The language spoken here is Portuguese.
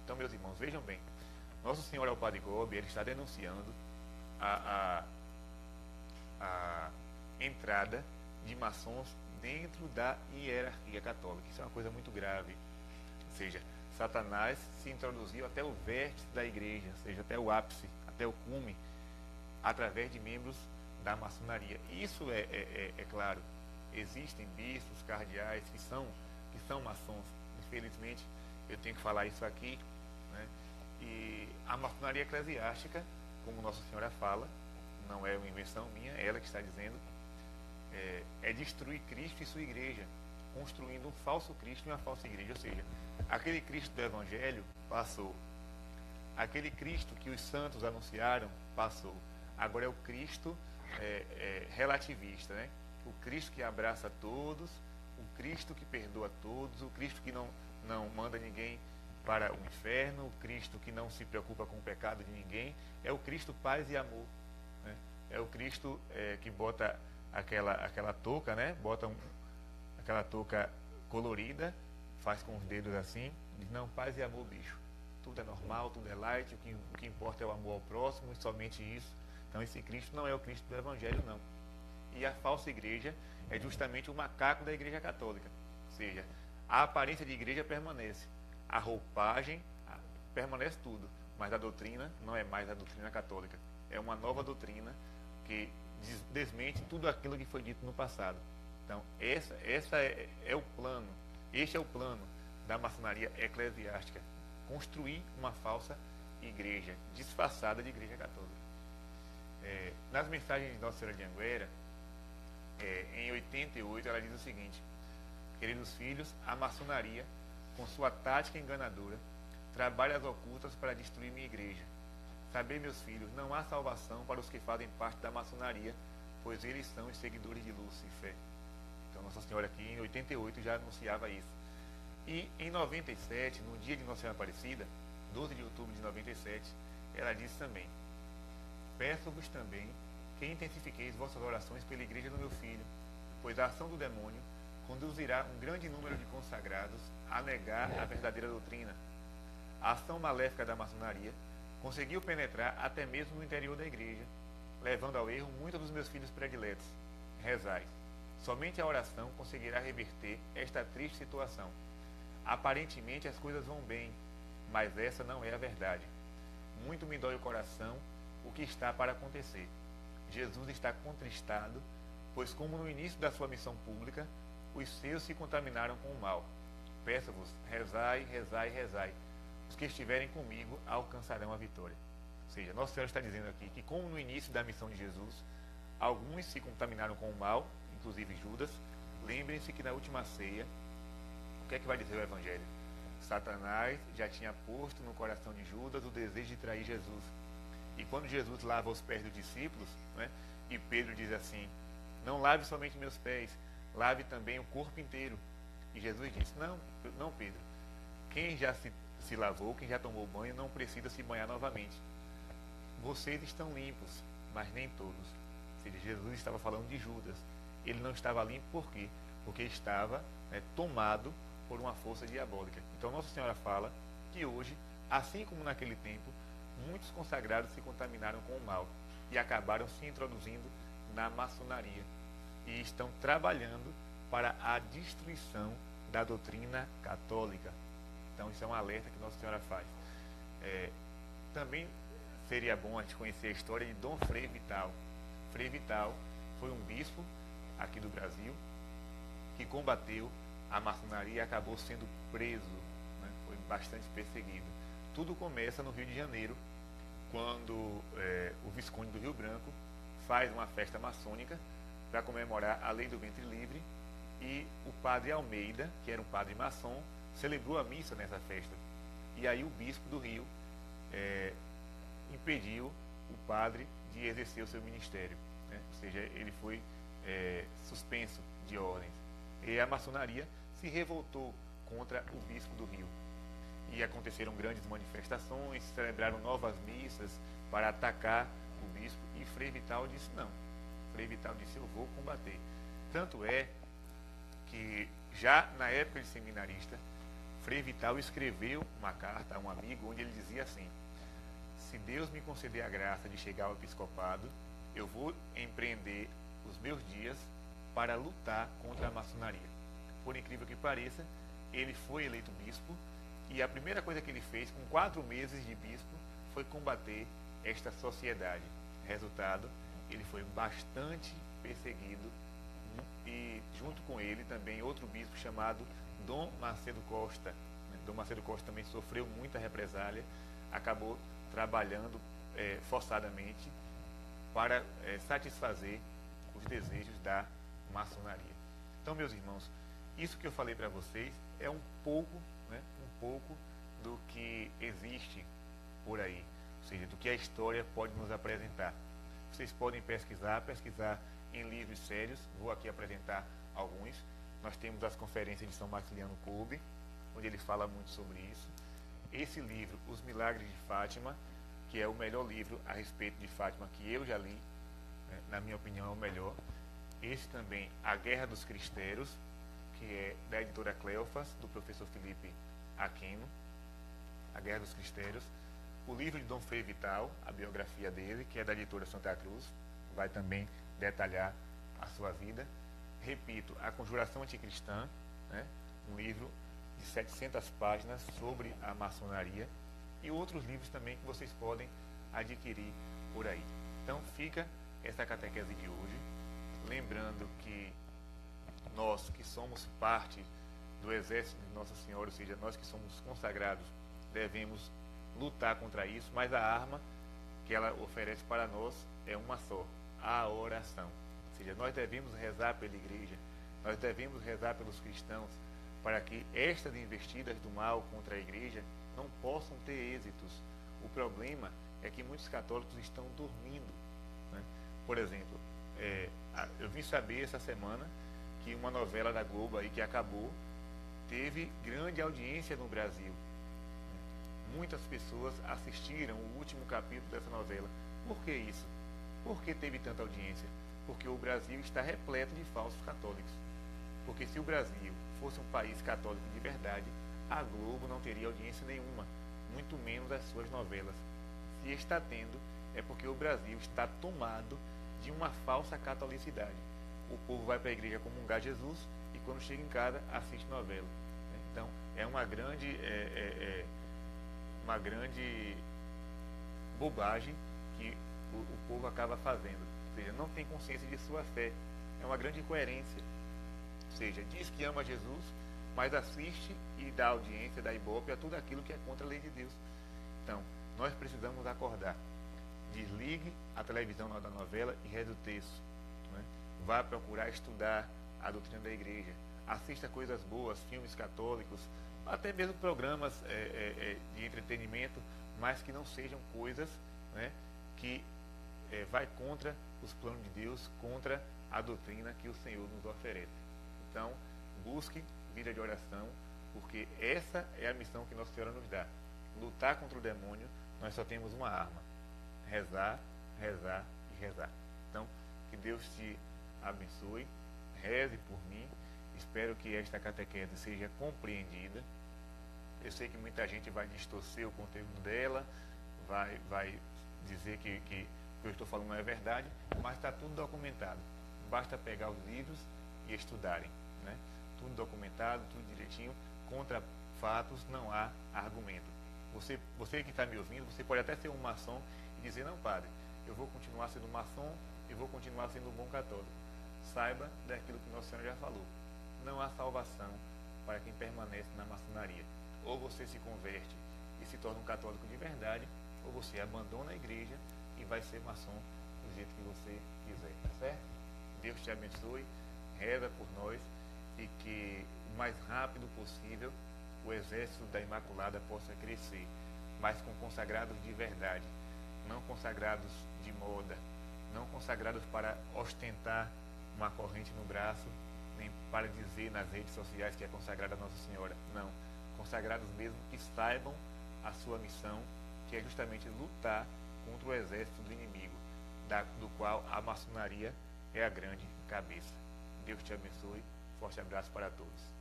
Então, meus irmãos, vejam bem, Nosso Senhor Alpadre Gobi, ele está denunciando a, a entrada de maçons dentro da hierarquia católica. Isso é uma coisa muito grave. Ou seja, Satanás se introduziu até o vértice da igreja, ou seja, até o ápice, até o cume, através de membros da maçonaria. Isso é claro. Existem bispos, cardeais que são maçons. Infelizmente, eu tenho que falar isso aqui, né? E a maçonaria eclesiástica, como Nossa Senhora fala, não é uma invenção minha, é ela que está dizendo, é destruir Cristo e sua igreja, construindo um falso Cristo e uma falsa igreja. Ou seja, aquele Cristo do Evangelho passou. Aquele Cristo que os santos anunciaram passou. Agora é o Cristo relativista, né? O Cristo que abraça todos, o Cristo que perdoa todos, o Cristo que não manda ninguém para o inferno, o Cristo que não se preocupa com o pecado de ninguém. É o Cristo paz e amor, né? É o Cristo que bota aquela touca, né? Bota aquela touca colorida, faz com os dedos assim, diz, não, paz e amor, bicho. Tudo é normal, tudo é light, o que importa é o amor ao próximo, e somente isso. Então esse Cristo não é o Cristo do Evangelho, não. E a falsa igreja é justamente o macaco da igreja católica. Ou seja, a aparência de igreja permanece, a roupagem permanece tudo, mas a doutrina não é mais a doutrina católica. É uma nova doutrina que desmente tudo aquilo que foi dito no passado. Então, essa é o plano, este é o plano da maçonaria eclesiástica, construir uma falsa igreja, disfarçada de igreja católica. Nas mensagens de Nossa Senhora de Anguera, em 88, ela diz o seguinte: queridos filhos, a maçonaria, com sua tática enganadora, trabalha as ocultas para destruir minha igreja. Sabei, meus filhos, não há salvação para os que fazem parte da maçonaria, pois eles são os seguidores de Lúcifer. Então, Nossa Senhora aqui em 88 já anunciava isso. E em 97, no dia de Nossa Senhora Aparecida, 12 de outubro de 97, ela disse também: peço-vos também que intensifiqueis vossas orações pela igreja do meu filho, pois a ação do demônio conduzirá um grande número de consagrados a negar a verdadeira doutrina. A ação maléfica da maçonaria conseguiu penetrar até mesmo no interior da igreja, levando ao erro muitos dos meus filhos prediletos. Rezai. Somente a oração conseguirá reverter esta triste situação. Aparentemente as coisas vão bem, mas essa não é a verdade. Muito me dói o coração o que está para acontecer. Jesus está contristado, pois como no início da sua missão pública, os seus se contaminaram com o mal. Peço-vos, rezai, rezai, rezai. Os que estiverem comigo alcançarão a vitória. Ou seja, Nossa Senhora está dizendo aqui que como no início da missão de Jesus, alguns se contaminaram com o mal, inclusive Judas, lembrem-se que na última ceia, o que é que vai dizer o Evangelho? Satanás já tinha posto no coração de Judas o desejo de trair Jesus. E quando Jesus lava os pés dos discípulos, né, e Pedro diz assim: não lave somente meus pés, lave também o corpo inteiro. E Jesus disse: não, Pedro, quem já se lavou, quem já tomou banho, não precisa se banhar novamente. Vocês estão limpos, mas nem todos. Ou seja, Jesus estava falando de Judas. Ele não estava limpo por quê? Porque estava tomado por uma força diabólica. Então Nossa Senhora fala que hoje, assim como naquele tempo, muitos consagrados se contaminaram com o mal e acabaram se introduzindo na maçonaria e estão trabalhando para a destruição da doutrina católica. Então isso é um alerta que Nossa Senhora faz. Também seria bom a gente conhecer a história de Dom Frei Vital. Frei Vital foi um bispo aqui do Brasil que combateu a maçonaria e acabou sendo preso, né? Foi bastante perseguido. Tudo começa no Rio de Janeiro, quando o Visconde do Rio Branco faz uma festa maçônica para comemorar a lei do ventre livre, e o padre Almeida, que era um padre maçom, celebrou a missa nessa festa. E aí o bispo do Rio impediu o padre de exercer o seu ministério, né? Ou seja, ele foi suspenso de ordens. E a maçonaria se revoltou contra o bispo do Rio. E aconteceram grandes manifestações, celebraram novas missas para atacar o bispo, e Frei Vital disse não. Frei Vital disse: eu vou combater. Tanto é que já na época de seminarista, Frei Vital escreveu uma carta a um amigo onde ele dizia assim: se Deus me conceder a graça de chegar ao episcopado, eu vou empreender os meus dias para lutar contra a maçonaria. Por incrível que pareça, ele foi eleito bispo e a primeira coisa que ele fez com 4 meses de bispo foi combater esta sociedade. Resultado, ele foi bastante perseguido e junto com ele também outro bispo chamado Dom Macedo Costa. Dom Macedo Costa também sofreu muita represália, acabou trabalhando forçadamente para satisfazer os desejos da maçonaria. Então, meus irmãos, isso que eu falei para vocês é um pouco do que existe por aí, ou seja, do que a história pode nos apresentar. Vocês podem pesquisar em livros sérios, vou aqui apresentar alguns. Nós temos as conferências de São Maximiliano Kolbe, onde ele fala muito sobre isso. Esse livro, Os Milagres de Fátima, que é o melhor livro a respeito de Fátima que eu já li, na minha opinião é o melhor. Esse também, A Guerra dos Cristeiros, que é da editora Cleofas, do professor Felipe Aquino, A Guerra dos Cristeiros. O livro de Dom Frei Vital, a biografia dele, que é da editora Santa Cruz, vai também detalhar a sua vida. Repito, A Conjuração Anticristã, um livro de 700 páginas sobre a maçonaria, e outros livros também que vocês podem adquirir por aí. Então fica essa catequese de hoje, lembrando que nós que somos parte do exército de Nossa Senhora, ou seja, nós que somos consagrados, devemos lutar contra isso, mas a arma que ela oferece para nós é uma só: a oração. Ou seja, nós devemos rezar pela igreja, nós devemos rezar pelos cristãos, para que estas investidas do mal contra a igreja não possam ter êxitos. O problema é que muitos católicos estão dormindo. Por exemplo, eu vim saber essa semana que uma novela da Globo aí que acabou teve grande audiência no Brasil. Muitas pessoas assistiram o último capítulo dessa novela. Por que isso? Por que teve tanta audiência? Porque o Brasil está repleto de falsos católicos. Porque se o Brasil fosse um país católico de verdade, a Globo não teria audiência nenhuma, muito menos as suas novelas. Se está tendo, é porque o Brasil está tomado de uma falsa catolicidade. O povo vai para a igreja comungar Jesus e quando chega em casa assiste novela. Então é uma grande bobagem que o povo acaba fazendo. Ou seja, não tem consciência de sua fé. É uma grande incoerência. Ou seja, diz que ama Jesus, mas assiste e dá audiência, dá ibope a tudo aquilo que é contra a lei de Deus. Então, nós precisamos acordar. Desligue a televisão na hora da novela e reze o texto. Vá procurar estudar a doutrina da igreja. Assista coisas boas, filmes católicos, até mesmo programas de entretenimento, mas que não sejam coisas que vai contra os planos de Deus, contra a doutrina que o Senhor nos oferece. Então, busque vida de oração, porque essa é a missão que Nossa Senhora nos dá. Lutar contra o demônio, nós só temos uma arma: rezar, rezar e rezar. Então, que Deus te abençoe, reze por mim. Espero que esta catequese seja compreendida. Eu sei que muita gente vai distorcer o conteúdo dela, vai dizer que o que eu estou falando não é verdade, mas está tudo documentado. Basta pegar os livros e estudarem. Tudo documentado, tudo direitinho. Contra fatos não há argumento. Você que está me ouvindo, você pode até ser um maçom e dizer: não, padre, eu vou continuar sendo maçom e vou continuar sendo um bom católico. Saiba daquilo que Nossa Senhora já falou: não há salvação para quem permanece na maçonaria. Ou você se converte e se torna um católico de verdade, ou você abandona a igreja e vai ser maçom do jeito que você quiser, tá certo? Deus te abençoe, reza por nós e que o mais rápido possível o exército da Imaculada possa crescer, mas com consagrados de verdade, não consagrados de moda, não consagrados para ostentar uma corrente no braço, nem para dizer nas redes sociais que é consagrada a Nossa Senhora. Não, consagrados mesmo que saibam a sua missão, que é justamente lutar contra o exército do inimigo, do qual a maçonaria é a grande cabeça. Deus te abençoe. Forte abraço para todos.